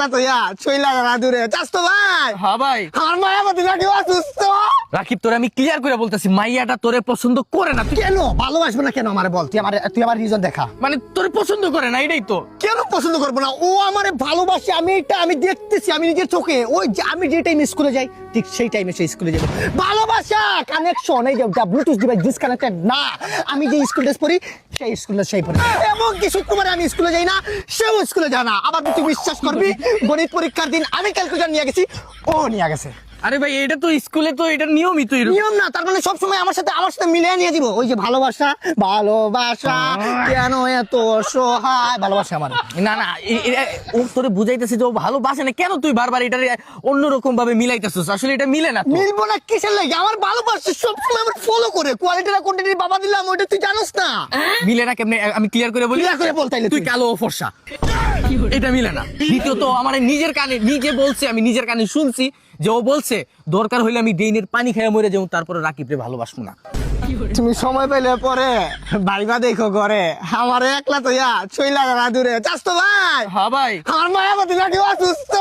একলা তো ছই লাগা না দূরে চাস তো ভাই। হ্যাঁ ভাই, আমার মায়াবতী নাকি অসুস্থ। রাকিব তোরে আমি ক্লিয়ার করে বলতেছি, মাইয়াটা তোরে পছন্দ করে না। তুই কেন ভালোবাসবো না কেন আমারে বল, তুই আমার রিজন দেখা। মানে তোরে পছন্দ করে না, এটাই তো। কেন পছন্দ করবো না? ও আমারে ভালোবাসে, আমি দেখতেছি, আমি নিজের চোখে। ওই যে আমি যে টাইমে স্কুলে যাই ঠিক সেই টাইমে সে স্কুলে যাবো। ভালোবাসা কানেকশন, এই যে ব্লুটুথ ডিভাইস ডিসকানেক্টেড না। আমি যে স্কুল ড্রেস পড়ি সেই স্কুল ড্রেস সেই পড়ি, এবং কি শুক্রবারে আমি স্কুলে যাই না, সেও স্কুলে যায় না। আবার তুই বিশ্বাস করবি, গণিত পরীক্ষার দিন আমি ক্যালকুলেটর নিয়ে গেছি, ও নিয়ে গেছে। আরে ভাই, এটা তো স্কুলে তো এটা নিয়মই তো এরকম। নিয়ম না, তার মানে সবসময় আমার সাথে মিলিয়ে নিয়ে দিব। ওই যে ভালোবাসা কেন এত অসহায়, ভালোবাসা আমার। না না, ও তোরে বুঝাইতেছে যে ও ভালোবাসে না, কেন তুই বারবার এটা অন্যরকম ভাবে মিলাইতেছিস? আসলে এটা মিলে না তো। মিলবো না কিসের লাগে? আমার ভালোবাসা সবসময় আমার ফলো করে, কোয়ালিটি না কোয়ান্টিটি বাবা দিলাম, ওইটা তুই জানোস না। মিলে না কেমনে? আমি ক্লিয়ার করে বলি। ক্লিয়ার করে বল তাইলে। তুই কালো ও ফর্সা, এটা মিলে না। দ্বিতীয়ত আমার নিজের কানে নিজে বলছে, আমি নিজের কানে শুনছি যে ও বলছে দরকার হইলে আমি ড্রেনের পানি খেয়ে মরে যাবো, তারপরে রাকিবরে ভালোবাসবো না। তুমি সময় পেলে পরে ভাইবা দেখো ঘরে, আমার একলা তো ছই লাগা না দূরে চাস তো ভাই। হ্যাঁ ভাই, আমার মায়াবতী নাকি অসুস্থ।